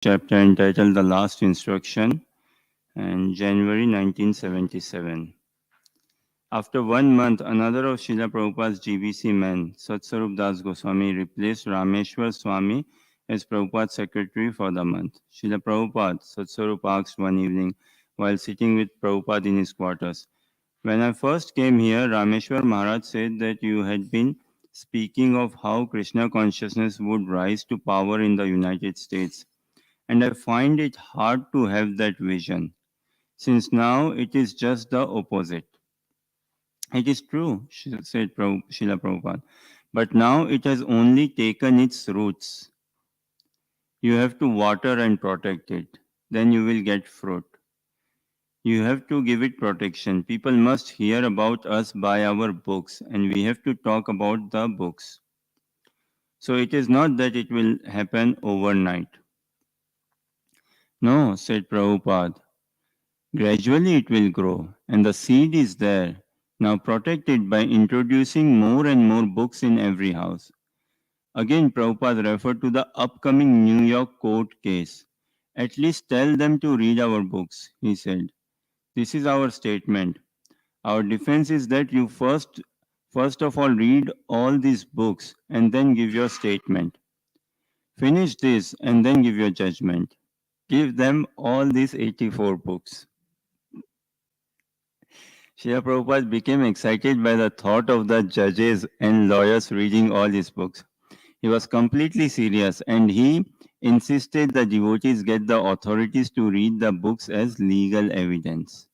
chapter entitled The Last Instruction, and January 1977. After 1 month, another of Srila Prabhupada's GBC men, Satswarup Das Goswami, replaced Rameshwar Swami as Prabhupada's secretary for the month. Srila Prabhupada, Satswarup asked one evening while sitting with Prabhupada in his quarters, "When I first came here, Rameshwar Maharaj said that you had been speaking of how Krishna consciousness would rise to power in the United States. And I find it hard to have that vision, since now it is just the opposite." "It is true," said Srila Prabhupada, "but now it has only taken its roots. You have to water and protect it. Then you will get fruit. You have to give it protection. People must hear about us by our books, and we have to talk about the books. So it is not that it will happen overnight." "No," said Prabhupada. "Gradually it will grow, and the seed is there. Now protect it by introducing more and more books in every house." Again, Prabhupada referred to the upcoming New York court case. "At least tell them to read our books," he said. "This is our statement. Our defense is that you first of all read all these books and then give your statement. Finish this and then give your judgment. Give them all these 84 books." Srila Prabhupada became excited by the thought of the judges and lawyers reading all his books. He was completely serious, and he insisted the devotees get the authorities to read the books as legal evidence.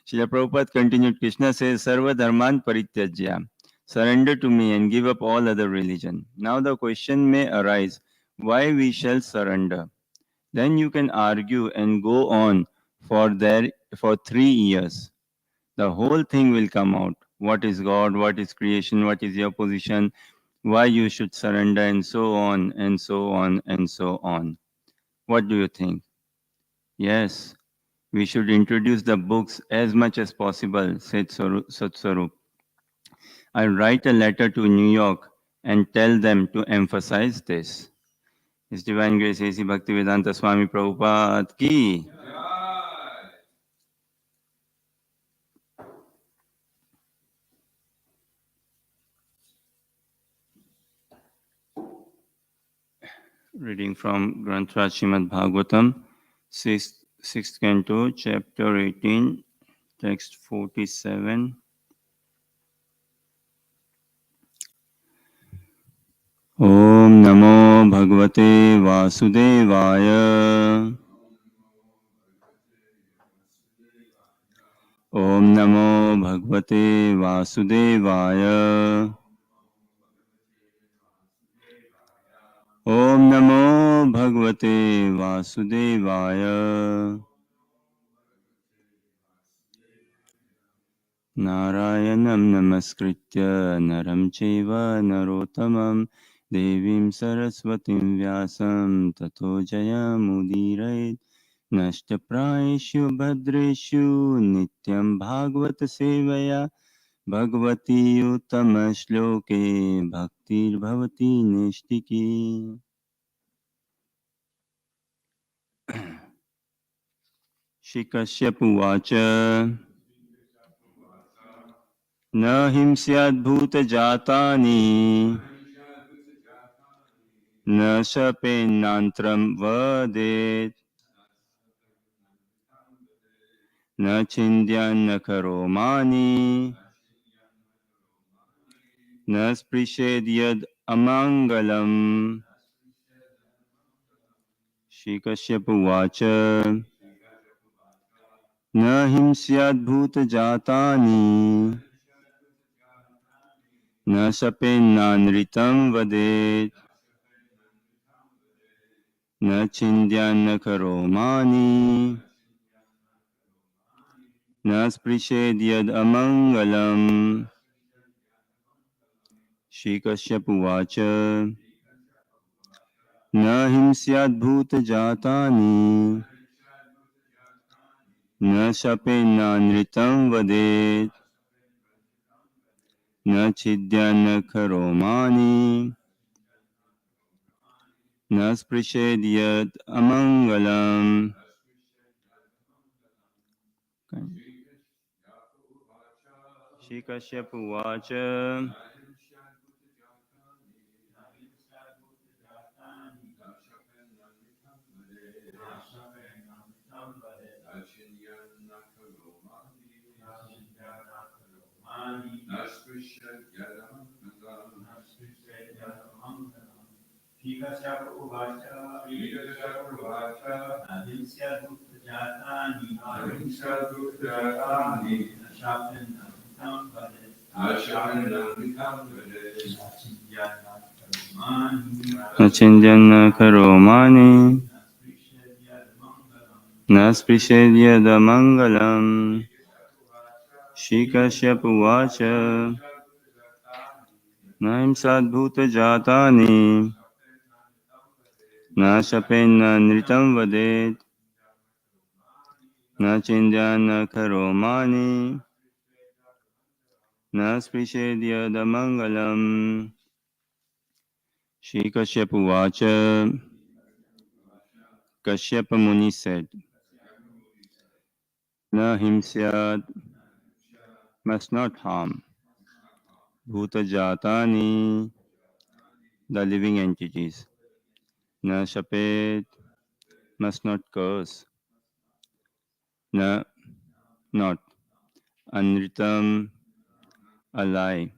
Srila Prabhupada continued, "Krishna says, Sarva Dharman Parityajya. Surrender to me and give up all other religion. Now the question may arise, why we shall surrender? Then you can argue and go on for 3 years. The whole thing will come out. What is God? What is creation? What is your position? Why you should surrender, and so on, and so on, and so on. What do you think?" "Yes, we should introduce the books as much as possible," said Satswarup. "I'll write a letter to New York and tell them to emphasize this." His Divine Grace A.C. Bhaktivedanta Swami Prabhupada ki. Reading from Granth Srimad Bhagavatam, 6th Canto, Chapter 18, Text 47. Om Namo Bhagavate Vasudevaya. Om Namo Bhagavate Vasudevaya. Om Namo Bhagavate Vasudevaya. Narayanam Namaskritya Naram Cheva Narottamam Devim Saraswatim Vyasam Tato Jayamudiraid Nashtaprayeshu Bhadreshu Nityam Bhagavata Sevaya Bhagavati Uttama Shloke Bhaktir Bhavati Nishtiki. Shri Kashyapa Uvacha Na himsyad bhuta jatani na shapennantram vadet na chindyan na karomani na sprished yad amangalam. Shri Kashyapa Uvacha Na himsyad bhuta jatani na sapennanritam vadet na chindyan na karomani na sprished yad amangalam. Shri Kashyapa Uvacha Na himsyad bhuta jatani na sapennanritam vadet na chidyan na karomani न स्पृशेद् यत् अमङ्गलम् श्रीकश्यप उवाच न चिन्त्यन्न करोमानि न स्पृशेद्यदमङ्गलम् श्रीकश्यप उवाच न हिंसाद्भूतजातानि न शपेन्न नृतं वदेत् न चिन्त्यन्न करोमानि न स्पृशेद्यदमङ्गलम् श्रीकश्यप उवाच Kashyap Muni said, Na himsyad, must not harm. Bhuta Jatani, the living entities. Na Shapet, must not curse. Na, not. Anritam, a lie.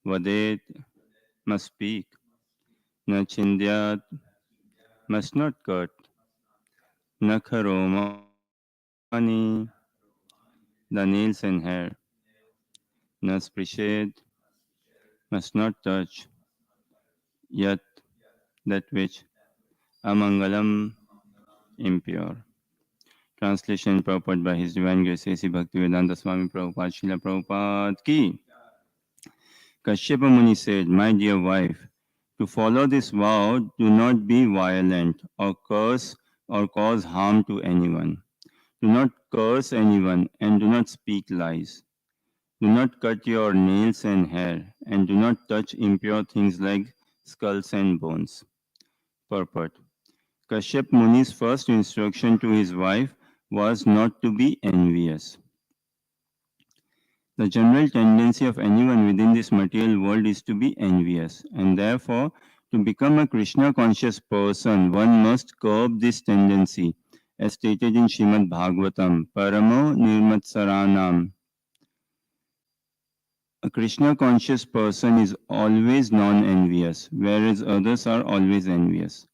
Vadet, must speak. Na Chindyat, must not cut. Na Kharomani, the nails and hair. Na Sprished, must not touch. Yet, that which Amangalam, impure. Translation purport by His Divine Grace A.C. Bhaktivedanta Swami Prabhupada Srila Prabhupada Ki. Kashyapa Muni said, My dear wife, to follow this vow, do not be violent or curse or cause harm to anyone. Do not curse anyone and do not speak lies. Do not cut your nails and hair and do not touch impure things like skulls and bones. Purport. Kashyap Muni's first instruction to his wife was not to be envious. The general tendency of anyone within this material world is to be envious, and therefore, to become a Krishna conscious person, one must curb this tendency, as stated in Srimad Bhagavatam, Paramo Nirmatsaranam. A Krishna conscious person is always non envious, whereas others are always envious.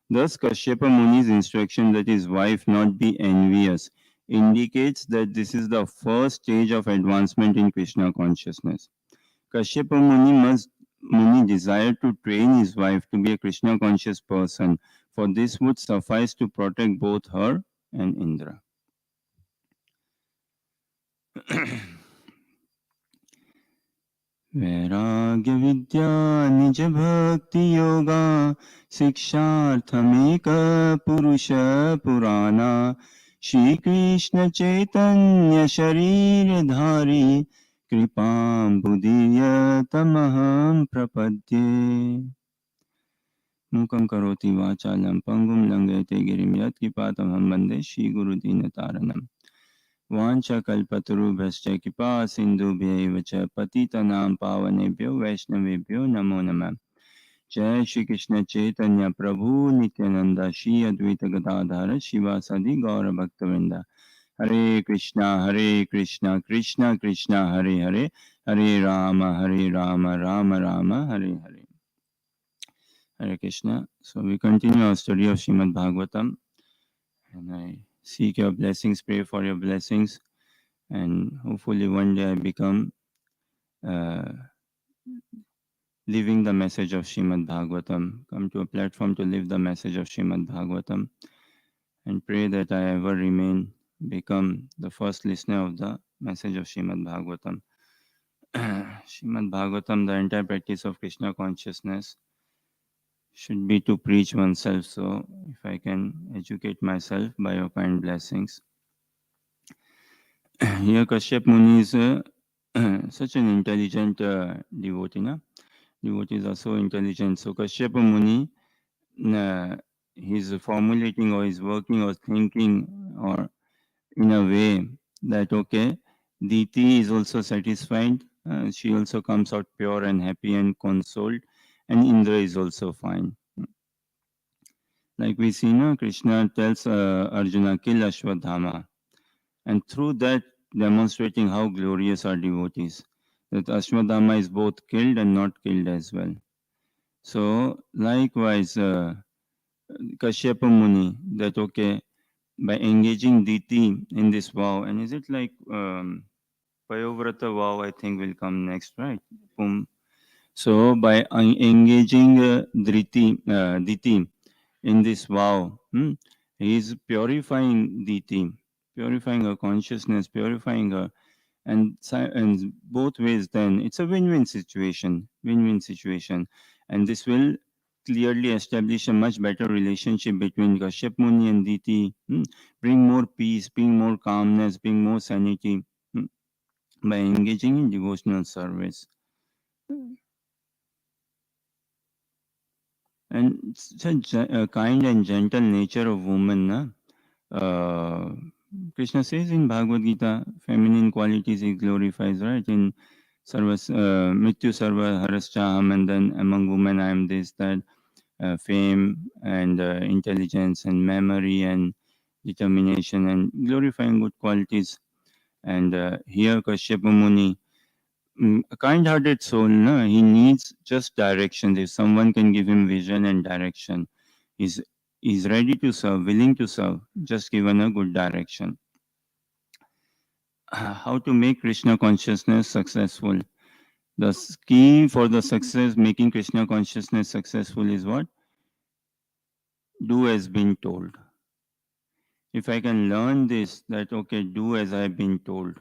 Thus, Kashyapa Muni's instruction that his wife not be envious indicates that this is the first stage of advancement in Krishna consciousness. Kashyapa Muni desired to train his wife to be a Krishna conscious person, for this would suffice to protect both her and Indra. वैराग्य विद्या निज भक्ति योगा शिक्षार्थमेक पुरुष पुराना श्री कृष्ण चैतन्य शरीर धारी कृपाम्बुदीयतमहं प्रपद्ये मूकं करोति वाचालं पंगुं लंघयते गिरिं यत्कृपातमहं वन्दे श्रीगुरुदीनतारणम् वाञ्छकल्पतरुभ्यश्च कृपा सिन्धुभ्यैव च पतितनां पावनेभ्यो वैष्णवेभ्यो नमो नमः जय श्री कृष्ण चैतन्य प्रभु नित्यानंद श्री अद्वैत गदाधर शिवासादि गौर भक्तवृंद हरे Krishna Krishna Krishna Hare Hare Hare Ram Ram Ram Hare Hare Hare Krishna. So we continue our study of Srimad Bhagavatam, and I seek your blessings, pray for your blessings, and hopefully one day I become living the message of Srimad Bhagavatam, come to a platform to live the message of Srimad Bhagavatam, and pray that I ever become the first listener of the message of Srimad Bhagavatam. Srimad Bhagavatam, the entire practice of Krishna consciousness, should be to preach oneself. So, if I can educate myself by your kind blessings. Here, Kashyap Muni is such an intelligent devotee. Na? Devotees are so intelligent. So, Kashyapa Muni uh, he's formulating or he's working or thinking or in a way that okay, Diti is also satisfied. She also comes out pure and happy and consoled, and Indra is also fine. Like we see, no, Krishna tells Arjuna, kill Ashwadhama, and through that demonstrating how glorious are devotees. That Ashwadhama is both killed and not killed as well. So likewise, Kashyapa Muni, that okay, by engaging Diti in this vow, and is it like Payovrata vow, I think will come next, right? Pum. So by engaging Diti in this vow, he is purifying Diti, purifying her consciousness, purifying her, and both ways. Then it's a win-win situation, win-win situation, and this will clearly establish a much better relationship between Kashyap Muni and Diti. Bring more peace, bring more calmness, bring more sanity. hmm, by engaging in devotional service. And such a kind and gentle nature of woman, na? Uh, Krishna says in Bhagavad Gita, feminine qualities he glorifies, right? In Mrityu Sarva Haraschaham, and then among women I am this, that, fame and intelligence and memory and determination and glorifying good qualities. And here Kashyapa Muni, a kind-hearted soul, no, he needs just direction. If someone can give him vision and direction, he's he's ready to serve, willing to serve, just given a good direction. How to make Krishna consciousness successful? The key for the success, making Krishna consciousness successful, is what? Do as been told. If I can learn this, that okay, do as I've been told,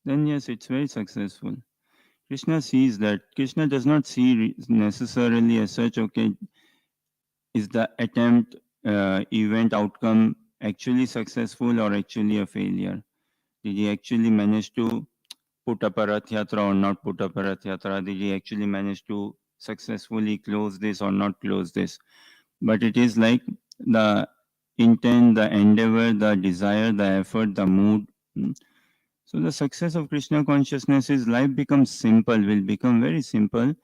then yes, it's very successful. Krishna sees that. Krishna does not see necessarily as such, okay, is the attempt, event outcome actually successful or actually a failure? Did he actually manage to put up a Rath Yatra or not put up a Rath Yatra? Did he actually manage to successfully close this or not close this? But it is like the intent, the endeavor, the desire, the effort, the mood. So the success of Krishna consciousness is life becomes simple, will become very simple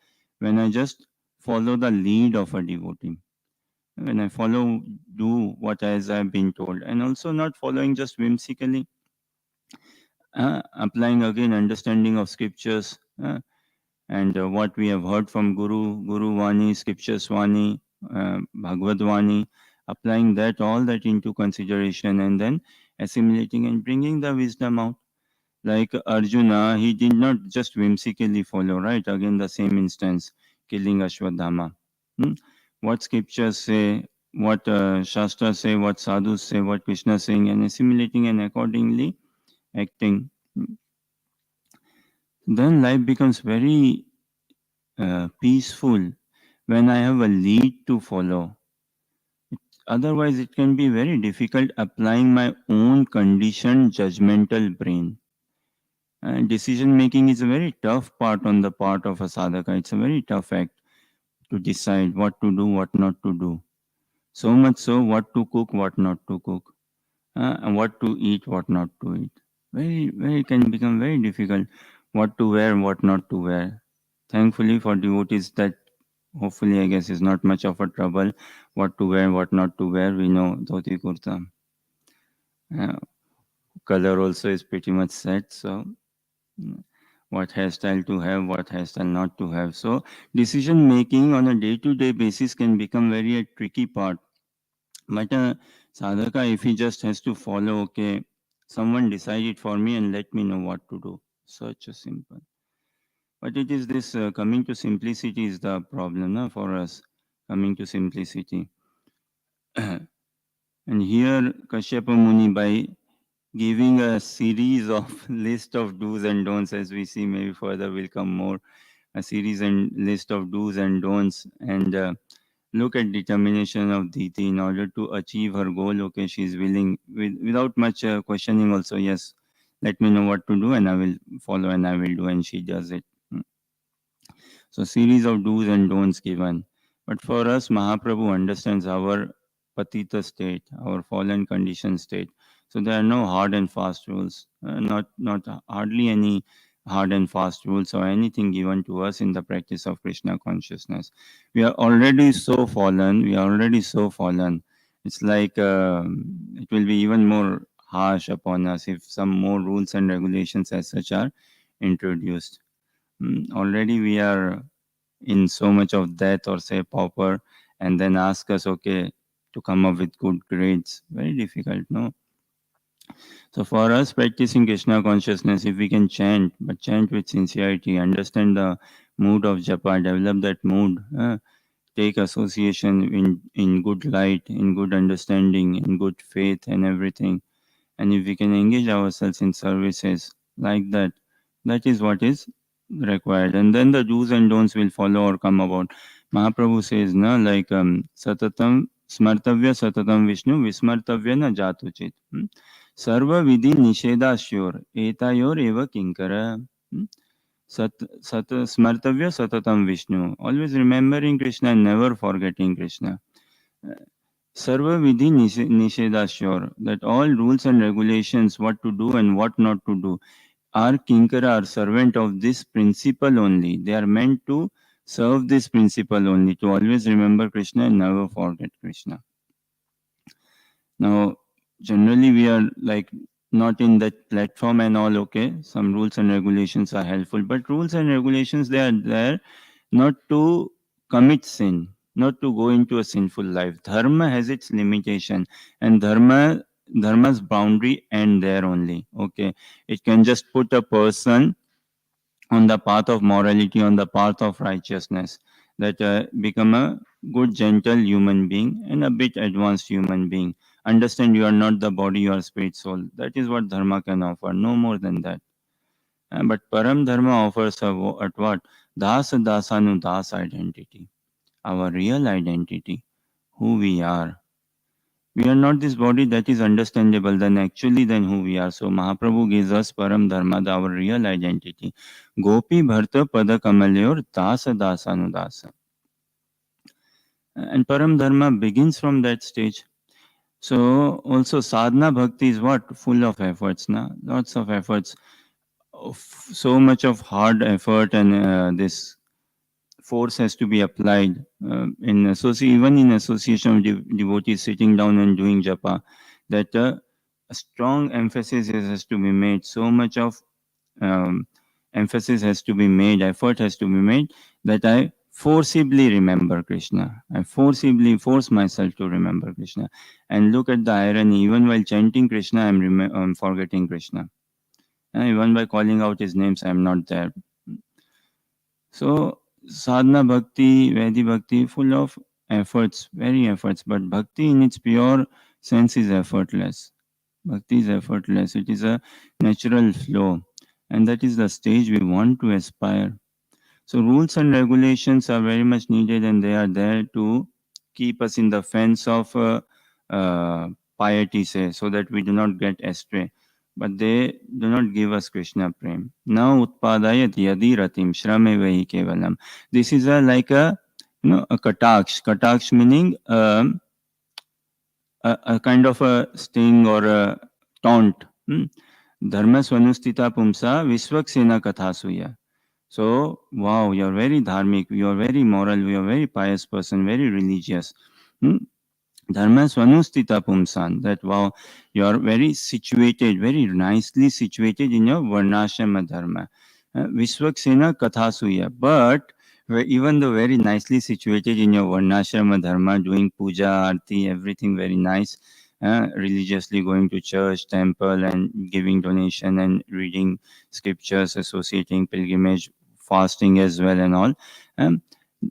when I just follow the lead of a devotee. When I follow, do what as I've been told, and also not following just whimsically, applying again understanding of scriptures, and what we have heard from Guru Vani, Scriptures Vani, Bhagavad Vani, applying that all that into consideration, and then assimilating and bringing the wisdom out. Like Arjuna, he did not just whimsically follow, right? Again, the same instance, killing Ashwadhama. Hmm? What scriptures say, what Shastras say, what sadhus say, what Krishna is saying, and assimilating and accordingly acting. Then life becomes very peaceful when I have a lead to follow. Otherwise, it can be very difficult applying my own conditioned judgmental brain. And decision making is a very tough part on the part of a sadhaka. It's a very tough act to decide what to do, what not to do. So much so, what to cook, what not to cook, and what to eat, what not to eat. Very can become very difficult. What to wear, what not to wear. Thankfully for devotees, that hopefully I guess is not much of a trouble. What to wear, what not to wear. We know dhoti kurta. Uh, Color also is pretty much set. So what hairstyle to have, what hairstyle not to have. So decision making on a day-to-day basis can become very a tricky part. But sadhaka, if he just has to follow, okay, someone decide it for me and let me know what to do. Such a simple. But it is this coming to simplicity is the problem, na, for us. Coming to simplicity. And here Kashyapa Muni, by giving a series of list of do's and don'ts, as we see, maybe further will come more, a series and list of do's and don'ts, and look at determination of Diti in order to achieve her goal. Okay, she is willing without much questioning also, yes, let me know what to do and I will follow and I will do, and she does it. So series of do's and don'ts given. But for us, Mahaprabhu understands our patita state, our fallen condition state. So there are no hard and fast rules, not hardly any hard and fast rules or anything given to us in the practice of Krishna consciousness. We are already so fallen. We are already so fallen. It's like it will be even more harsh upon us if some more rules and regulations as such are introduced. Already we are in so much of debt or say pauper, and then ask us, okay, to come up with good grades. Very difficult, no? So for us practicing Krishna consciousness, if we can chant, but chant with sincerity, understand the mood of japa, develop that mood, take association in good light, in good understanding, in good faith and everything. And if we can engage ourselves in services like that, that is what is required. And then the do's and don'ts will follow or come about. Mahaprabhu says, na, like satatam smartavya satatam Vishnu vismartavya na jatuchit. Sarva vidhi nishedasyor etayor eva kinkara. Sat, smartavya satatam Vishnu. Always remembering Krishna and never forgetting Krishna. Sarva Vidhi Nishedasyor, that all rules and regulations, what to do and what not to do, are Kinkara, are servant of this principle only. They are meant to serve this principle only, to always remember Krishna and never forget Krishna. Now, generally, we are like not in that platform and all, okay. Some rules and regulations are helpful, but rules and regulations, they are there not to commit sin, not to go into a sinful life. Dharma has its limitation, and dharma's boundary end there only. Okay, it can just put a person on the path of morality, on the path of righteousness, that become a good, gentle human being and a bit advanced human being. Understand you are not the body, you are spirit, soul. That is what dharma can offer, no more than that. But Param Dharma offers at what? Dasanu Das identity, our real identity, who we are. We are not this body, that is understandable, then who we are. So Mahaprabhu gives us Param Dharma, our real identity. Gopi Bharta Pada Kamalayor Dasanu Dasa. And Param Dharma begins from that stage. So also sadhana bhakti is what? Full of efforts, na? Lots of efforts. So much of hard effort and this force has to be applied even in association of devotees sitting down and doing japa, that a strong emphasis has to be made. So much of um, emphasis has to be made, effort has to be made, that I forcibly remember Krishna. I forcibly force myself to remember Krishna. And look at the irony, even while chanting Krishna, I'm forgetting Krishna. Even by calling out his names, I'm not there. So sadhana bhakti, Vedi bhakti, full of efforts, very efforts. But bhakti in its pure sense is effortless. Bhakti is effortless. It is a natural flow. And that is the stage we want to aspire. So rules and regulations are very much needed, and they are there to keep us in the fence of piety, say, so that we do not get astray. But they do not give us Krishna prem. Now utpadayat yadi ratim shrame vehi kevalam. This is like a a kataksh. Kataksh meaning a kind of a sting or a taunt. Dharma swanustita pumsa visvaksena kathasuya. So, wow, you're very dharmic, you're very moral, you're very pious person, very religious. Dharma swanustita pumsan, that wow, you're very situated, very nicely situated in your varnashrama dharma. Visvaksena kathasuya, but even though very nicely situated in your varnashrama dharma, doing puja, arti, everything very nice, religiously going to church, temple, and giving donation and reading scriptures, associating pilgrimage, fasting as well, and all.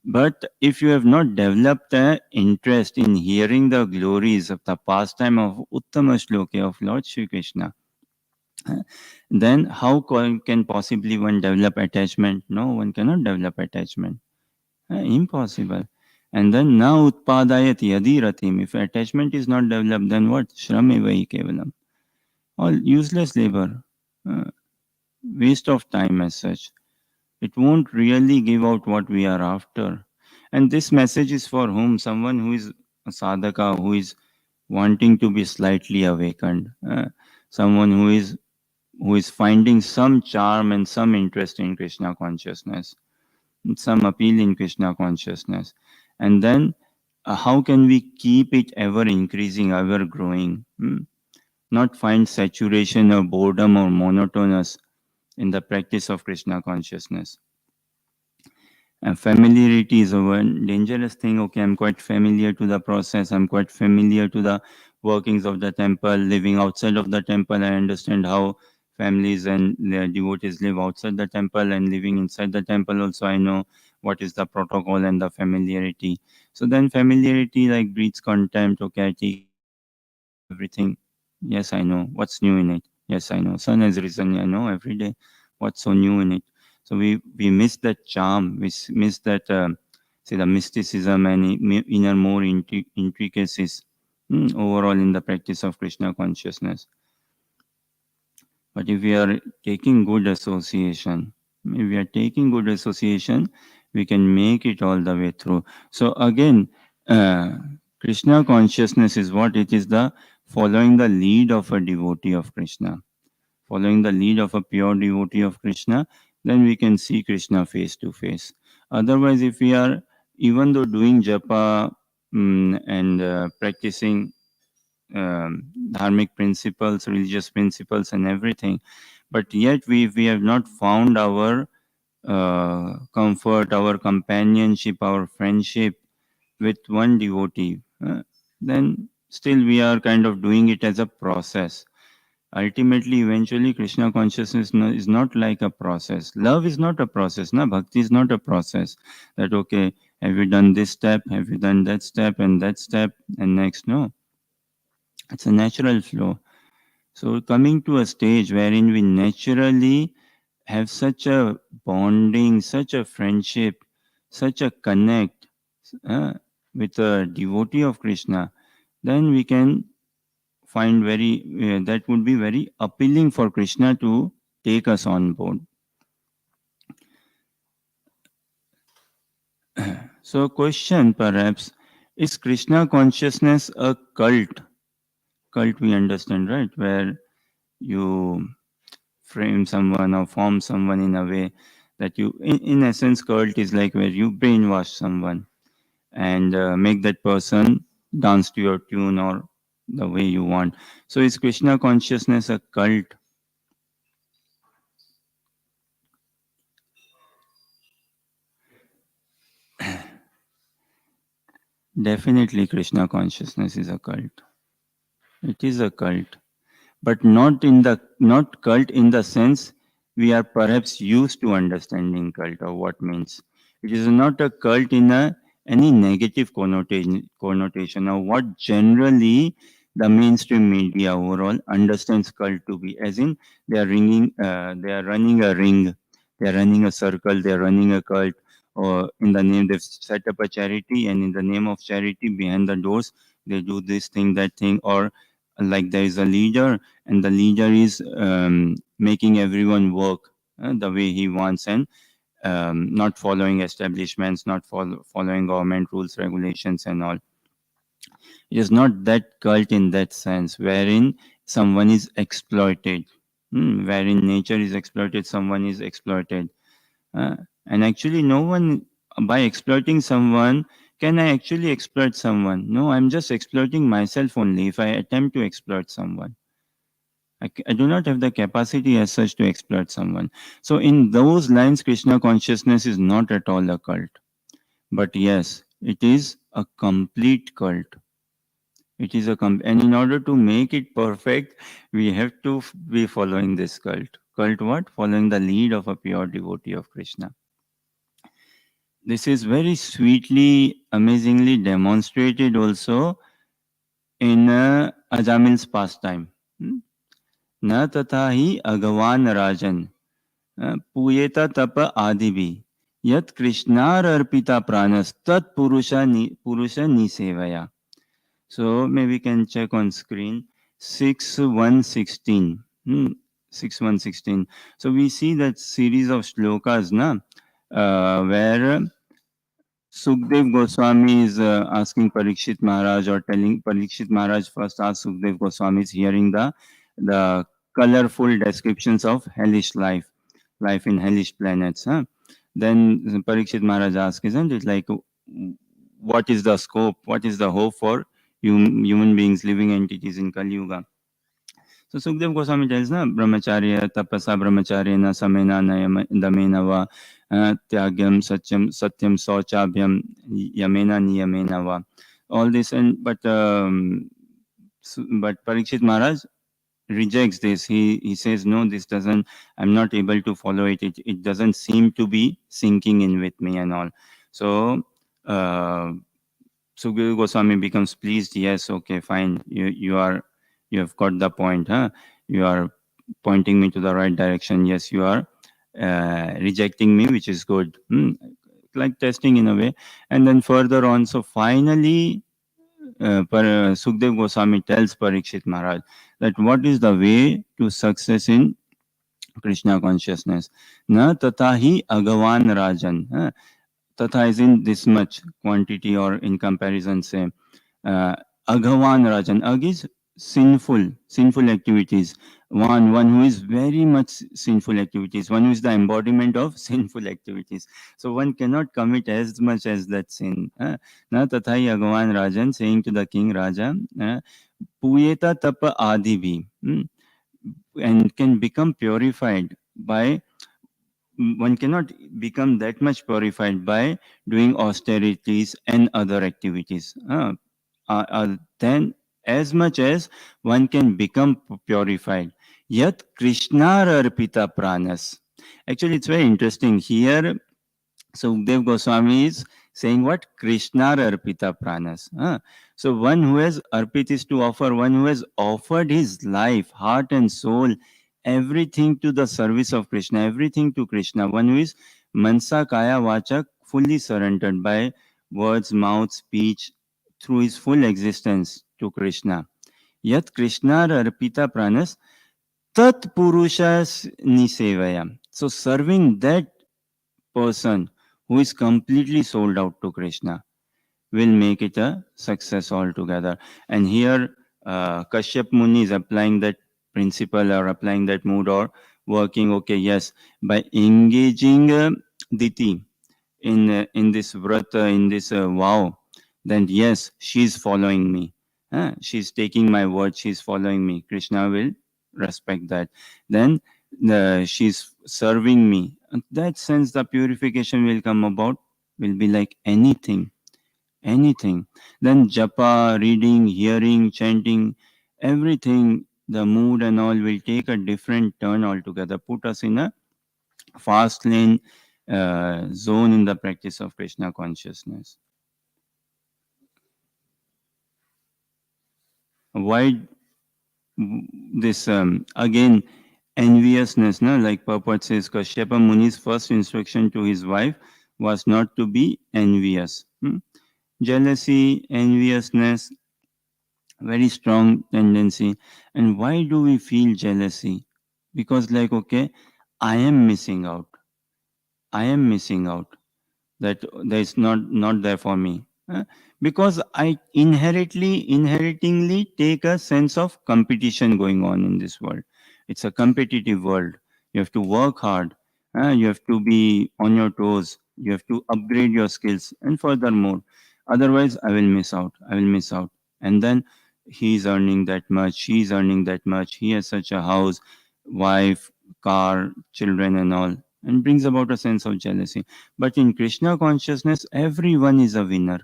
But if you have not developed an interest in hearing the glories of the pastime of Uttama Shloka of Lord Shri Krishna, then how can possibly one develop attachment? No, one cannot develop attachment. Impossible. And then now utpadayat yadi ratim. If attachment is not developed, then what? Shramevai kevalam. All useless labor. Waste of time as such. It won't really give out what we are after. And this message is for whom? Someone who is a sadhaka, who is wanting to be slightly awakened, someone who is finding some charm and some interest in Krishna consciousness, some appeal in Krishna consciousness. And then how can we keep it ever increasing, ever growing? Not find saturation or boredom or monotonous in the practice of Krishna consciousness. And familiarity is a one dangerous thing. Okay, I'm quite familiar to the process. I'm quite familiar to the workings of the temple. Living outside of the temple, I understand how families and their devotees live outside the temple, and living inside the temple also, I know what is the protocol and the familiarity. So then familiarity like breeds contempt. Okay, I take everything. Yes, I know. What's new in it? Yes, I know. Sun has risen. I know every day. What's so new in it? So we miss that charm. Miss that say the mysticism and inner more intricacies overall in the practice of Krishna consciousness. But if we are taking good association, if we are taking good association, we can make it all the way through. So again, uh, Krishna consciousness is what? It is the following the lead of a devotee of Krishna, following the lead of a pure devotee of Krishna, then we can see Krishna face to face. Otherwise, if we are, even though doing japa and practicing dharmic principles, religious principles, and everything, but yet we have not found our comfort, our companionship, our friendship with one devotee, then still we are kind of doing it as a process. Ultimately, eventually, Krishna consciousness is not like a process. Love is not a process. Na bhakti is not a process. That okay, have you done this step? Have you done that step and that step and next? No, it's a natural flow. So coming to a stage wherein we naturally have such a bonding, such a friendship, such a connect uh, with a devotee of Krishna, then we can find very that would be very appealing for Krishna to take us on board. So question perhaps, is Krishna consciousness a cult? Cult we understand, right? Where you frame someone or form someone in a way that you in essence cult is like where you brainwash someone and make that person dance to your tune or the way you want. So is Krishna consciousness a cult? Definitely, Krishna consciousness is a cult. It is a cult, but not cult in the sense we are perhaps used to understanding cult or what means. It is not a cult in any negative connotation or what generally the mainstream media overall understands cult to be, as in they are running a ring, they are running a circle, they are running a cult, or in the name they've set up a charity, and in the name of charity behind the doors they do this thing, that thing, or like there is a leader and the leader is making everyone work the way he wants and not following establishments, not following government rules, regulations, and all. It is not that cult in that sense, wherein someone is exploited, wherein nature is exploited, someone is exploited. Uh, and actually, no one, by exploiting someone, can I actually exploit someone? No, I'm just exploiting myself only if I attempt to exploit someone. I do not have the capacity as such to exploit someone. So, in those lines, Krishna consciousness is not at all a cult. But yes, it is a complete cult. It is and in order to make it perfect, we have to be following this cult. Cult what? Following the lead of a pure devotee of Krishna. This is very sweetly, amazingly demonstrated also in Ajamil's pastime. Hmm? Na tatha hi agavan rajan पूयेता तप आदि भी यत कृष्णार अर्पिता प्राणस तत् पुरुष निसेवया. So maybe we can check on screen 6.1.16. 6.1.16. So we see that series of shlokas na, where Sukdev Goswami is asking Parikshit Maharaj, or telling Parikshit Maharaj first asks Sukdev Goswami is hearing the colorful descriptions of hellish life, life in hellish planets. Huh? Then Parikshit Maharaj asks, isn't it like, what is the scope, what is the hope for human beings, living entities in Kali Yuga? So Sukdev Goswami tells na brahmacharya tapasa brahmacharya na samena nayam damena va tyagyam satyam sauchabhyam yamena niyamena va. All this, and but Parikshit Maharaj rejects this. He says, no, this doesn't, I'm not able to follow it. It doesn't seem to be sinking in with me and all. So uh, Sukdev Goswami becomes pleased. Yes, okay, fine. You have got the point, huh? You are pointing me to the right direction. Yes, you are rejecting me, which is good. Like testing in a way. And then further on, so finally, Sukdev Goswami tells Parikshit Maharaj that what is the way to success in Krishna consciousness. Na tatahi agavan rajan. Tatha is in this much quantity, or in comparison, say, Aghavan Rajan. Ag is sinful activities. One who is very much sinful activities. One who is the embodiment of sinful activities. So one cannot commit as much as that sin. Na tathai Aghavan Rajan, saying to the king Raja, Puyeta tapa adi bhi, and can become purified by, one cannot become that much purified by doing austerities and other activities. Then, as much as one can become purified. Yet Krishna arpita pranas. Actually, it's very interesting here. So Ukdev Goswami is saying what? Krishna arpita pranas. So one who has arpit is to offer, one who has offered his life, heart and soul, everything to the service of Krishna, everything to Krishna. One who is mansa kaya vachak, fully surrendered by words, mouth, speech, through his full existence to Krishna. Yat Krishna arpita pranas tat purushas nisevaya. So serving that person who is completely sold out to Krishna will make it a success altogether. And here, Kashyap Muni is applying that principle, or applying that mood, or working, okay, yes, by engaging Diti in this vrata, in this vow, then yes, she's following me. She's taking my word, she's following me. Krishna will respect that. Then she's serving me. In that sense, the purification will come about, will be like anything. Then japa, reading, hearing, chanting, everything, the mood and all will take a different turn altogether, put us in a fast lane zone in the practice of Krishna consciousness. Why this again enviousness? No, like Purport says, Kashyapa Muni's first instruction to his wife was not to be envious. Jealousy, enviousness, very strong tendency. And why do we feel jealousy? Because like, okay, I am missing out. I am missing out. That there is not there for me. Because I inheritingly take a sense of competition going on in this world. It's a competitive world. You have to work hard. You have to be on your toes. You have to upgrade your skills. And furthermore, otherwise I will miss out. I will miss out. And then he's earning that much. She's earning that much. He has such a house, wife, car, children, and all, and brings about a sense of jealousy. But in Krishna consciousness, everyone is a winner.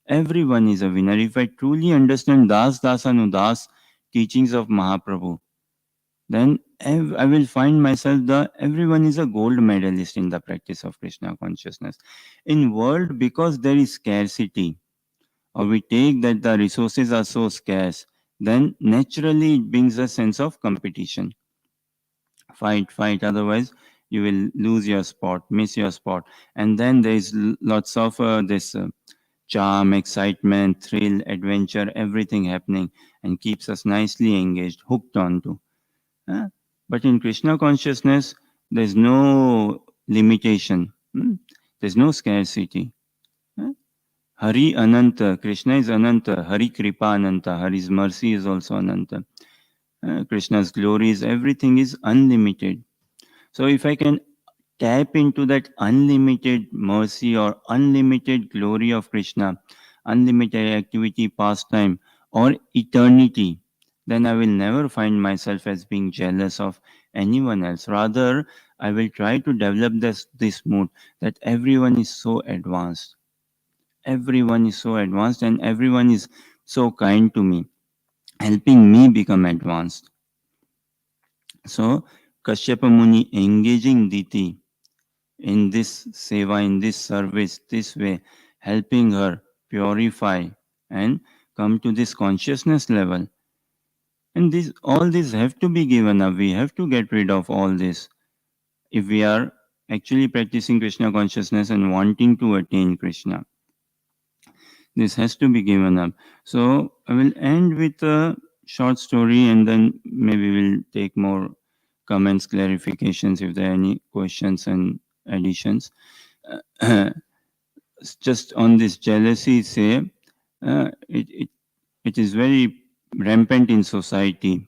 Everyone is a winner. If I truly understand Das Dasanudas teachings of Mahaprabhu, then I will find myself everyone is a gold medalist in the practice of Krishna consciousness. In world, because there is scarcity, or we take that the resources are so scarce, then naturally it brings a sense of competition. Fight, otherwise you will lose your spot, miss your spot. And then there is lots of this charm, excitement, thrill, adventure, everything happening, and keeps us nicely engaged, hooked onto. uh, but in Krishna consciousness, there's no limitation. There's no scarcity. Hari Ananta, Krishna is Ananta, Hari Kripa Ananta, Hari's mercy is also Ananta. Krishna's glories, everything is unlimited. So if I can tap into that unlimited mercy or unlimited glory of Krishna, unlimited activity, pastime, or eternity, then I will never find myself as being jealous of anyone else. Rather, I will try to develop this mood that everyone is so advanced. Everyone is so advanced and everyone is so kind to me, helping me become advanced. So, Kashyapa Muni engaging Diti in this seva, in this service, this way, helping her purify and come to this consciousness level. And this, all this have to be given up. We have to get rid of all this if we are actually practicing Krishna consciousness and wanting to attain Krishna. This has to be given up. So I will end with a short story and then maybe we'll take more comments, clarifications if there are any questions and additions. Just on this jealousy, say, it is very rampant in society.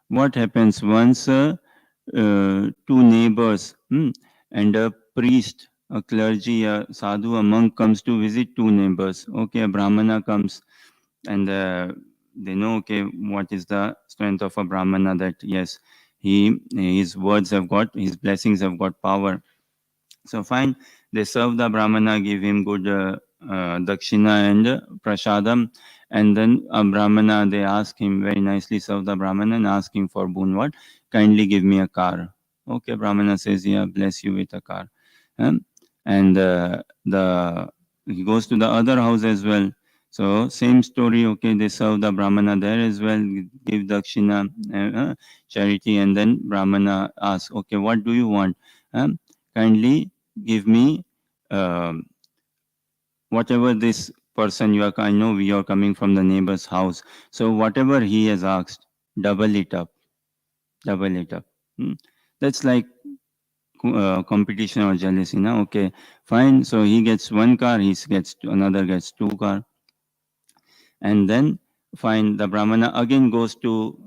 What happens once two neighbors and a priest, a clergy, a sadhu, a monk comes to visit two neighbors. Okay, a brahmana comes and they know, okay, what is the strength of a brahmana, that yes, his words have got, his blessings have got power. So fine, they serve the brahmana, give him good dakshina and prasadam, and then a brahmana, they ask him very nicely, serve the brahmana and ask him for boon. What? Kindly give me a car. Okay, brahmana says, yeah, bless you with a car. Um, and the he goes to the other house as well. So same story. Okay, they serve the brahmana there as well, give dakshina, charity, and then brahmana asks, okay, what do you want? Kindly give me um, whatever this person you are, I know you are coming from the neighbor's house, so whatever he has asked, double it up, double it up. Hmm. That's like competition or jealousy now. Okay, fine, so he gets one car, he gets another gets two car. And then fine, the brahmana again goes to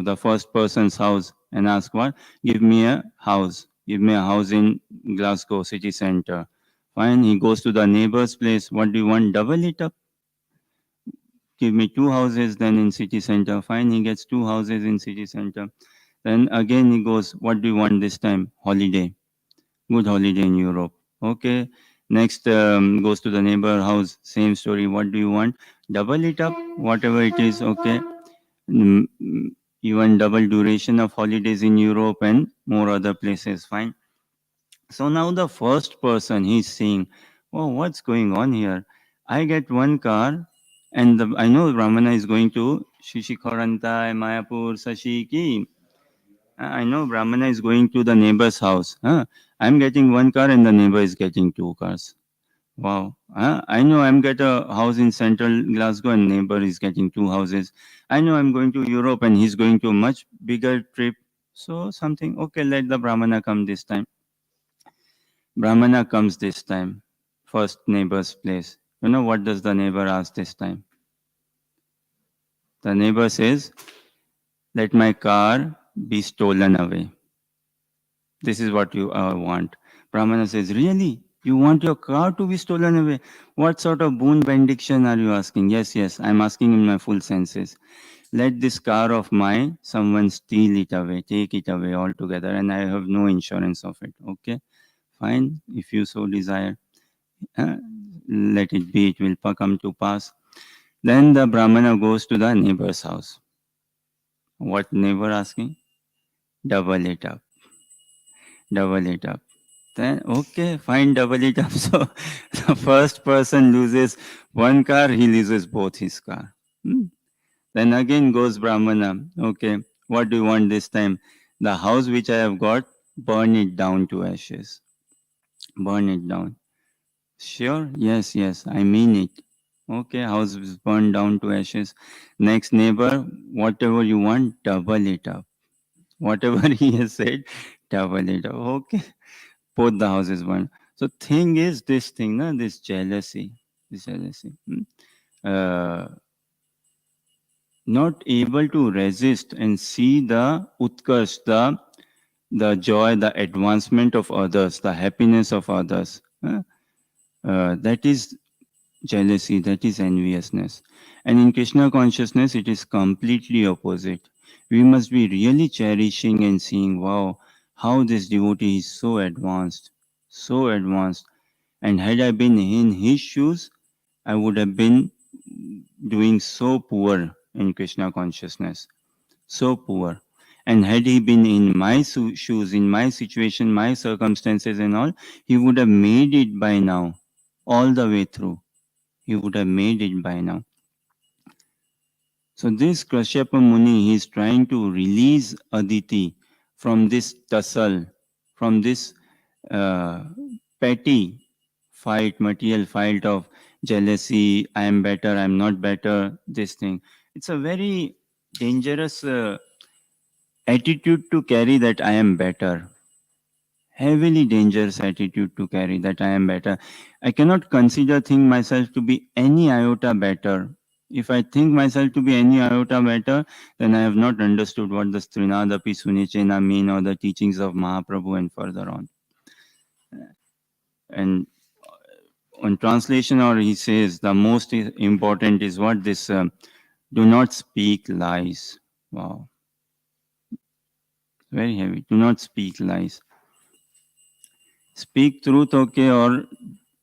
the first person's house and ask, what? Give me a house, give me a house in Glasgow city center. Fine, he goes to the neighbor's place, what do you want? Double it up, give me two houses then in city center. Fine, he gets two houses in city center. Then again he goes, what do you want this time? Holiday, good holiday in Europe. Okay, next goes to the neighbor house, same story, what do you want? Double it up, whatever it is. Okay, mm, mm, even double duration of holidays in Europe and more other places. Fine. So now the first person, he's saying, oh, what's going on here? I get one car and I know Ramana is going to Shishikharantai, Mayapur, Sashiki. I know Brahmana is going to the neighbor's house. I'm getting one car and the neighbor is getting two cars. Wow. I know I'm get a house in central Glasgow and neighbor is getting two houses. I know I'm going to Europe and he's going to a much bigger trip. So something, okay, let the Brahmana come this time. Brahmana comes this time. First neighbor's place. You know what does the neighbor ask this time? The neighbor says, let my car be stolen away. This is what you want. Brahmana says, really? You want your car to be stolen away? What sort of boon benediction are you asking? Yes, yes, I'm asking in my full senses. Let this car of mine, someone steal it away, take it away altogether, and I have no insurance of it. Okay, fine, if you so desire. uh, Let it be, it will come to pass. Then the Brahmana goes to the neighbor's house. What neighbor asking? Double it up, double it up. Then, okay, fine, double it up. So the first person loses one car, he loses both his car. Then again goes Brahmana. Okay, what do you want this time? The house which I have got, burn it down to ashes. Burn it down. Sure? Yes, yes, I mean it. Okay, house is burned down to ashes. Next neighbor, whatever you want, double it up. Whatever he has said, double it up. Okay, both the houses burned. So thing is this thing, na, this jealousy. this jealousy. Uh, not able to resist and see the utkarsh, the joy, the advancement of others, the happiness of others. That is jealousy, that is enviousness. And in Krishna consciousness, it is completely opposite. We must be really cherishing and seeing, wow, how this devotee is so advanced, so advanced. And had I been in his shoes, I would have been doing so poor in Krishna consciousness, so poor. And had he been in my shoes, in my situation, my circumstances, and all, he would have made it by now, all the way through. He would have made it by now. So this Kashyapa Muni, he is trying to release Aditi from this tussle, from this uh, petty fight, material fight of jealousy, I am better, I am not better, this thing. It's a very dangerous attitude to carry, that I am better. Heavily dangerous attitude to carry, that I am better. I cannot think myself to be any iota better. If I think myself to be any iota better, then I have not understood what the Strinadapi Sunichena mean, or the teachings of Mahaprabhu and further on. And on translation, or he says, the most important is what this do not speak lies. Wow, very heavy. Do not speak lies. Speak truth, okay, or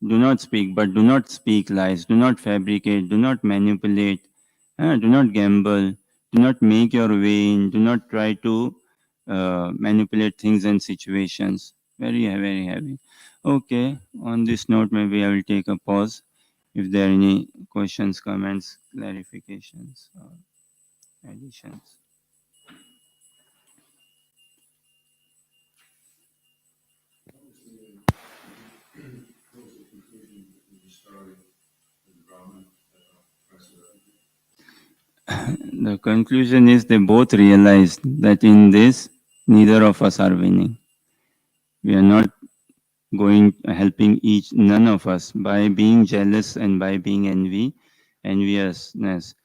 do not speak, but do not speak lies. Do not fabricate. Do not manipulate. Do not gamble. Do not make your way in. Do not try to manipulate things and situations. Very, very heavy. Okay, on this note, maybe I will take a pause. If there are any questions, comments, clarifications, or additions. The conclusion is they both realized that in this, neither of us are winning. We are not going helping each, none of us, by being jealous and by being enviousness.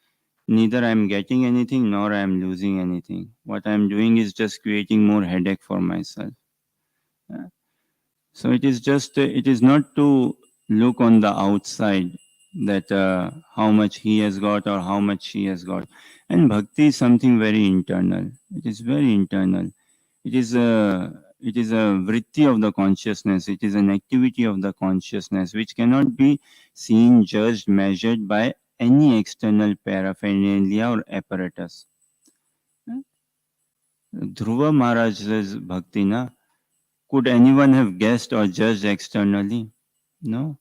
Neither I am getting anything nor I am losing anything. What I am doing is just creating more headache for myself. So it is just, it is not to look on the outside, that how much he has got or how much she has got. And bhakti is something very internal. It is very internal. It is a vritti of the consciousness. It is an activity of the consciousness which cannot be seen, judged, measured by any external paraphernalia or apparatus. Dhruva Maharaj's bhakti, na, could anyone have guessed or judged externally? No.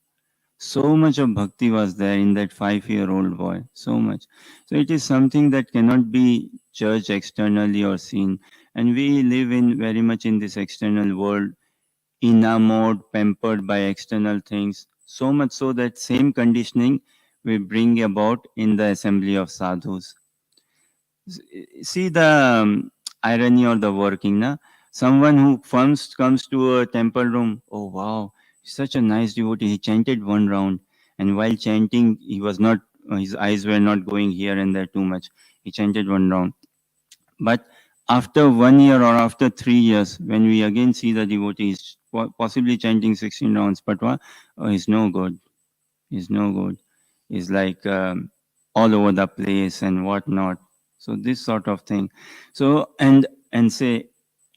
So much of bhakti was there in that 5-year-old boy. So much. So it is something that cannot be judged externally or seen. And we live in very much in this external world, enamored, pampered by external things. So much so that same conditioning we bring about in the assembly of sadhus. See the irony or the working, na? Someone who first comes to a temple room, oh wow, such a nice devotee. He chanted one round, and while chanting, he was not, his eyes were not going here and there too much. He chanted one round. But after 1 year or after 3 years, when we again see the devotee, he's possibly chanting 16 rounds, but what? Oh, he's no good. He's no good. He's like all over the place and whatnot. So this sort of thing. So and say,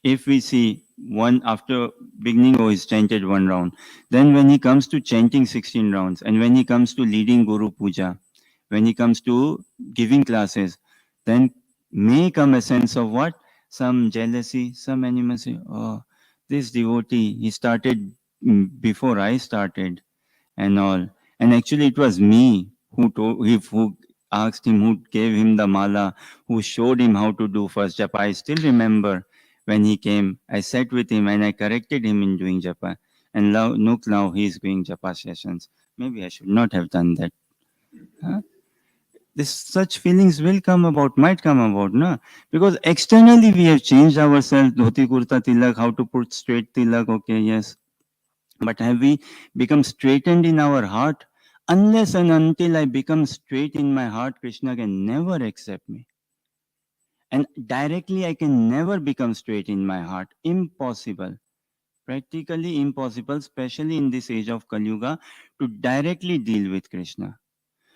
if we see one after beginning, oh, he's chanted one round. Then when he comes to chanting 16 rounds, and when he comes to leading Guru Puja, when he comes to giving classes, then may come a sense of what? Some jealousy, some animosity. Oh, this devotee, he started before I started and all. And actually, it was me who asked him, who gave him the mala, who showed him how to do first japa. I still remember when he came, I sat with him and I corrected him in doing japa. And now he is doing japa sessions. Maybe I should not have done that. Huh? This such feelings will come about, might come about, no? Because externally we have changed ourselves, dhoti kurta tilak, how to put straight tilak, okay, yes. But have we become straightened in our heart? Unless and until I become straight in my heart, Krishna can never accept me. And directly, I can never become straight in my heart. Impossible. Practically impossible, especially in this age of Kali Yuga, to directly deal with Krishna.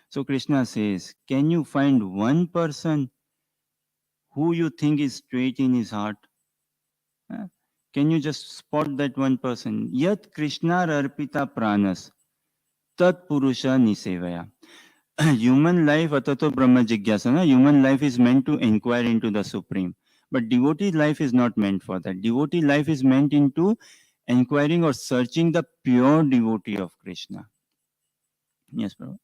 So Krishna says, can you find one person who you think is straight in his heart? Huh? Can you just spot that one person? Yat Krishna arpita pranas, tat purusha nisevaya. Human life, atato brahma jigyasana, human life is meant to inquire into the Supreme. But devotee life is not meant for that. Devotee life is meant into inquiring or searching the pure devotee of Krishna. Yes, Prabhu.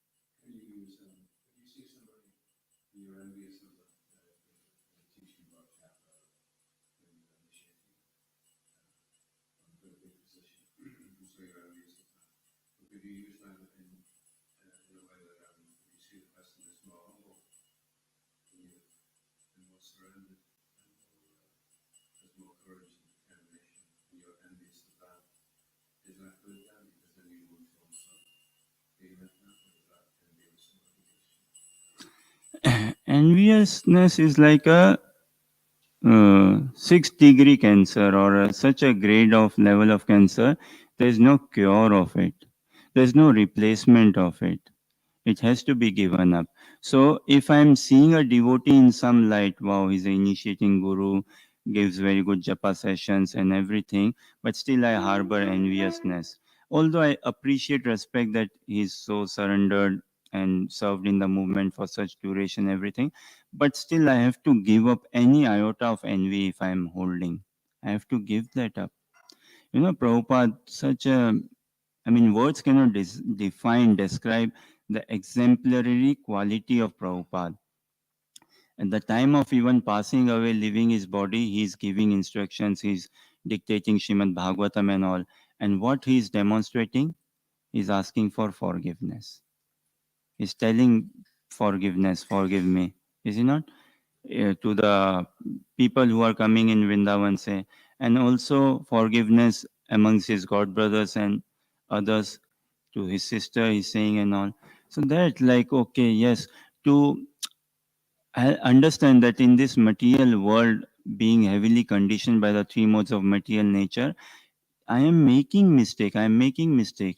Enviousness is like a 6th degree cancer or such a grade of level of cancer. There is no cure of it. There is no replacement of it. It has to be given up. So if I'm seeing a devotee in some light, wow, he's an initiating guru, gives very good japa sessions and everything, but still I harbor enviousness. Although I appreciate, respect that he's so surrendered and served in the movement for such duration, everything, but still I have to give up any iota of envy if I'm holding. I have to give that up. You know, Prabhupada, such a, I mean, words cannot define, describe the exemplary quality of Prabhupada. At the time of even passing away, leaving his body, he's giving instructions, he's dictating Srimad Bhagavatam and all. And what he's demonstrating is asking for forgiveness. He's telling forgiveness, forgive me. Is he not? To the people who are coming in Vrindavan, say, and also forgiveness amongst his god brothers and others, to his sister, he's saying and all. So that, like, okay, yes, to understand that in this material world, being heavily conditioned by the three modes of material nature, I am making mistake. I am making mistake.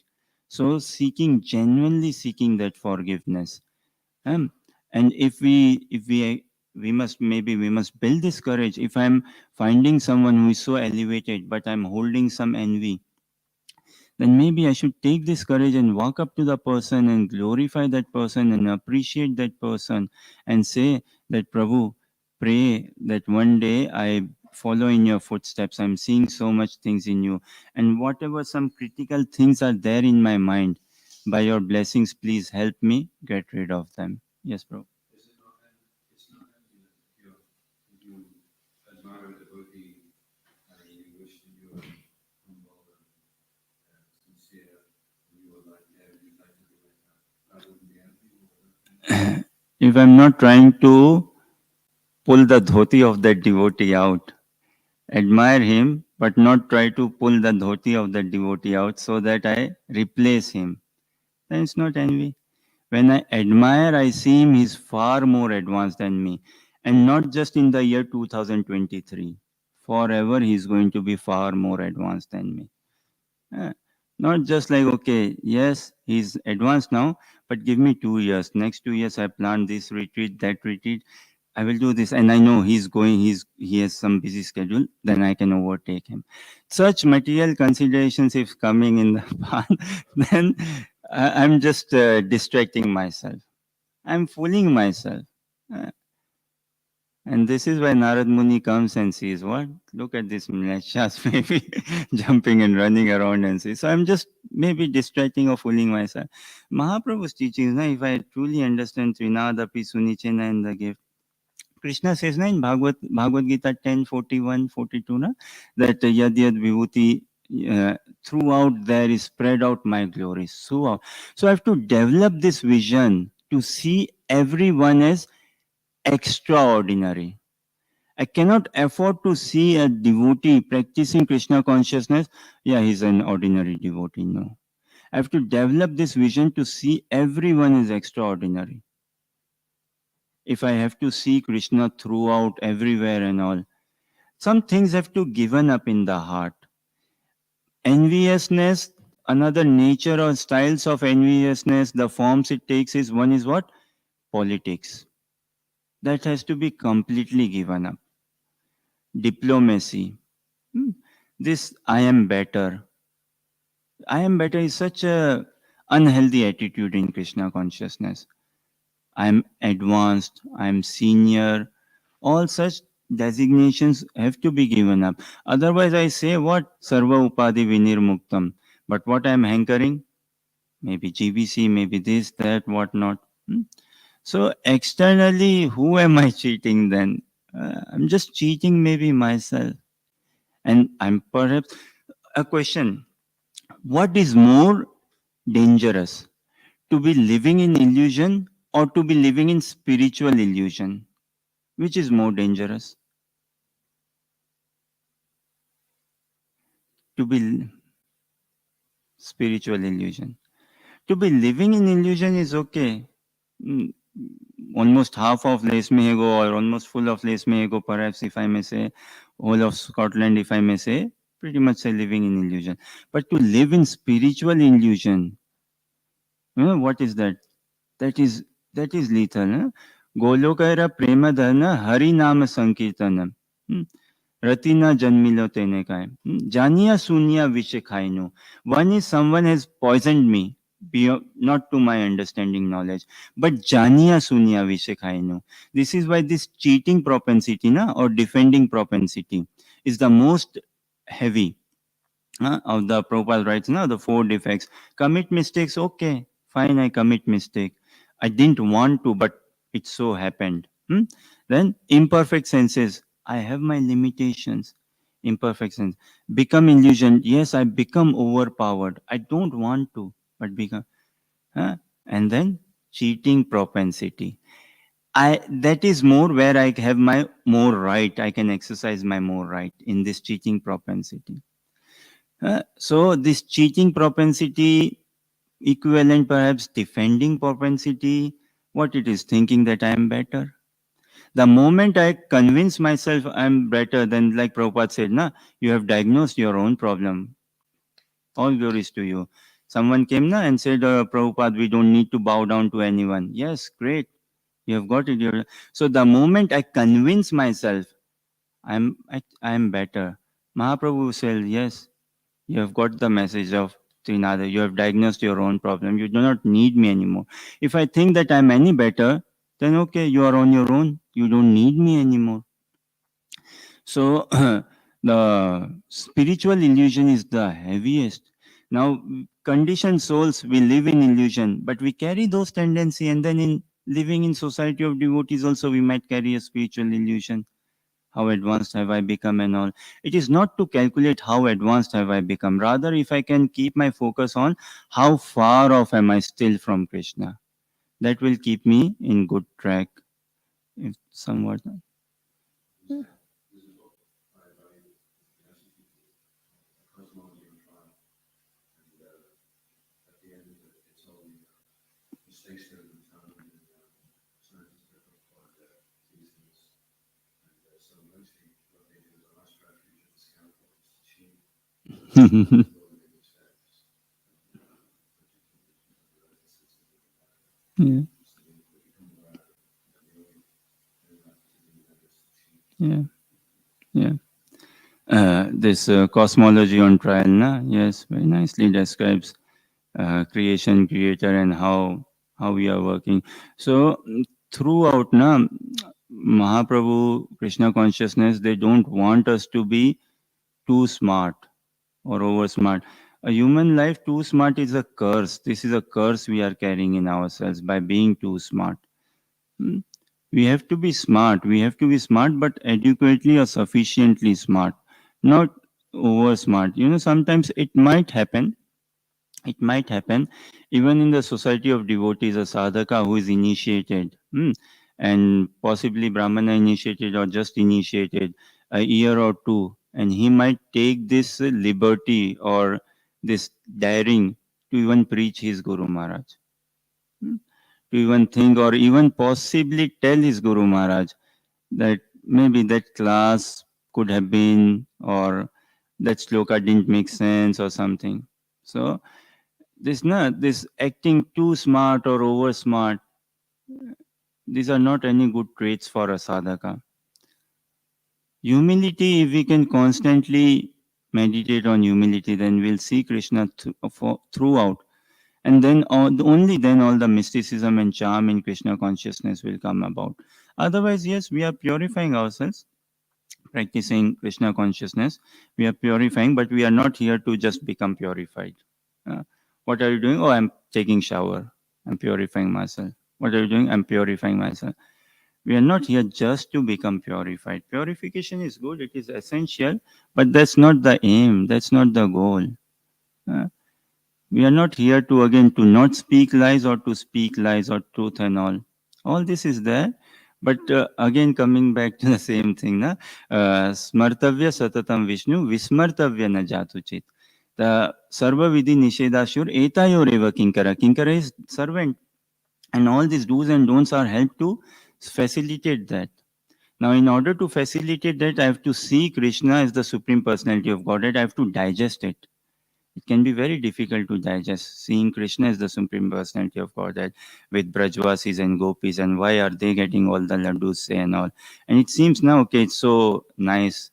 So seeking, genuinely seeking that forgiveness. Um, and we must, maybe we must build this courage. If I'm finding someone who is so elevated, but I'm holding some envy, then maybe I should take this courage and walk up to the person and glorify that person and appreciate that person and say that, Prabhu, pray that one day I follow in your footsteps. I'm seeing so much things in you. And whatever some critical things are there in my mind, by your blessings, please help me get rid of them. Yes, Prabhu. If I'm not trying to pull the dhoti of that devotee out, admire him, but not try to pull the dhoti of that devotee out so that I replace him, then it's not envy. When I admire, I see him, he's far more advanced than me. And not just in the year 2023. Forever, he's going to be far more advanced than me. Uh, Not just like, okay, yes, he's advanced now, but give me 2 years. Next 2 years, I plan this retreat, that retreat. I will do this, and I know he has some busy schedule. Then I can overtake him. Such material considerations, if coming in the path, then I'm just distracting myself. I'm fooling myself. Uh, and this is why Narad Muni comes and sees what? Look at this mlechas maybe jumping and running around and see. So I'm just maybe distracting or fooling myself. Mahaprabhu's teachings, na, if I truly understand Trinadapi Sunichena and the gift, Krishna says na, in Bhagavad Gita 10:41, 42, na, that yad yad vibhuti, throughout there is spread out my glory. So I have to develop this vision to see everyone as extraordinary. I cannot afford to see a devotee practicing Krishna consciousness. Yeah, he's an ordinary devotee. No. I have to develop this vision to see everyone is extraordinary. If I have to see Krishna throughout, everywhere and all, some things have to given up in the heart. Enviousness, another nature or styles of enviousness, the forms it takes is one is what? Politics. That has to be completely given up. Diplomacy. Hmm. This I am better is such a unhealthy attitude in Krishna consciousness. I am advanced, I am senior. All such designations have to be given up. Otherwise, I say what? Sarva Upadi Vinirmuktam. But what I am hankering? Maybe GBC, maybe this, that, what not. Hmm? So externally, who am I cheating then? I'm just cheating maybe myself. And I'm perhaps a question. What is more dangerous? To be living in illusion or to be living in spiritual illusion? Which is more dangerous? To be spiritual illusion. To be living in illusion is okay. Mm, almost half of Les Mehego or almost full of Les Mehego, perhaps if I may say, whole of Scotland, if I may say, pretty much say living in illusion. But to live in spiritual illusion, what is that? That is that is lethal. Golokara prema dharna hari nama sankirtanam. Rati na janmilo tene kai. Janiya sunya vishe khainu. One is someone has poisoned me, not to my understanding knowledge, but janiya sunya vishe khainu. This is why this cheating propensity or defending propensity is the most heavy of the Prabhupada writes now the four defects. Commit mistakes, okay, fine, I commit mistake. I didn't want to, but it so happened. Then imperfect senses, I have my limitations. Imperfect sense. Become illusion, yes, I become overpowered. I don't want to, but become. And then cheating propensity. That is more where I have my more right. I can exercise my more right in this cheating propensity. So this cheating propensity, equivalent perhaps defending propensity, what it is, thinking that I am better. The moment I convince myself I'm better, then like Prabhupada said, you have diagnosed your own problem. All glories to you. Someone came and said, Prabhupada, we don't need to bow down to anyone. Yes, great. You have got it. So the moment I convince myself I'm better, Mahaprabhu said, yes, you have got the message of Trinada. You have diagnosed your own problem. You do not need me anymore. If I think that I'm any better, then okay, you are on your own. You don't need me anymore. So the spiritual illusion is the heaviest. Now, conditioned souls, we live in illusion, but we carry those tendencies, and then in living in society of devotees also we might carry a spiritual illusion. How advanced have I become and all. It is not to calculate how advanced have I become. Rather, if I can keep my focus on how far off am I still from Krishna, that will keep me in good track. If somewhat. Yeah. Yeah. Yeah. This cosmology on trial, yes, very nicely describes creation, creator, and how we are working. So throughout, Mahaprabhu, Krishna consciousness, they don't want us to be too smart or over smart. A human life too smart is a curse. This is a curse we are carrying in ourselves by being too smart. Hmm? We have to be smart. We have to be smart, but adequately or sufficiently smart, not over smart. Sometimes it might happen. It might happen even in the society of devotees, a sadhaka who is initiated, and possibly Brahmana initiated or just initiated a year or two, and he might take this liberty or this daring to even preach his Guru Maharaj. Hmm? To even think or even possibly tell his Guru Maharaj that maybe that class could have been, or that shloka didn't make sense or something. So this acting too smart or over smart, these are not any good traits for a sadhaka. Humility, if we can constantly meditate on humility, then we'll see Krishna throughout. And then only then all the mysticism and charm in Krishna consciousness will come about. Otherwise, yes, we are purifying ourselves, practicing Krishna consciousness. We are purifying, but we are not here to just become purified. Uh, what are you doing? Oh, I'm taking shower. I'm purifying myself. What are you doing? I'm purifying myself. We are not here just to become purified. Purification is good, it is essential, but that's not the aim, that's not the goal. Uh, we are not here to again to not speak lies or to speak lies or truth and all. All this is there, but again coming back to the same thing, na? Smartavya satatam Vishnu, vismartavya na jatuchit. The sarva vidhi nishedashur etayoreva kinkara. Kinkara is servant, and all these do's and don'ts are helped to facilitate that. Now, in order to facilitate that, I have to see Krishna as the Supreme Personality of Godhead. I have to digest it. It can be very difficult to digest seeing Krishna as the Supreme Personality of Godhead with Brajvasis and Gopis, and why are they getting all the laddus say and all. And it seems now, okay, it's so nice.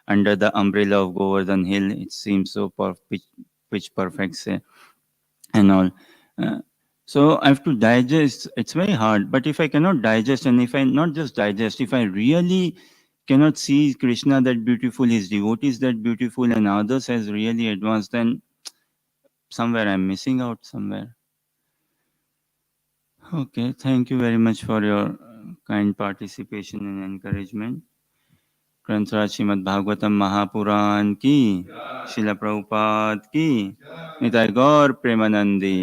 Under the umbrella of Govardhan Hill, it seems so pitch perfect, say, and all. Uh, so I have to digest. It's very hard. But if I cannot digest, and if I not just digest, if I really cannot see Krishna that beautiful, his devotees that beautiful, and others as really advanced, then somewhere I'm missing out somewhere. Okay, thank you very much for your kind participation and encouragement. ग्रंथराज Shrimad Bhagavatam Mahapuran की, शिला प्रभुपाद की, निताय गौर प्रेमानंदी।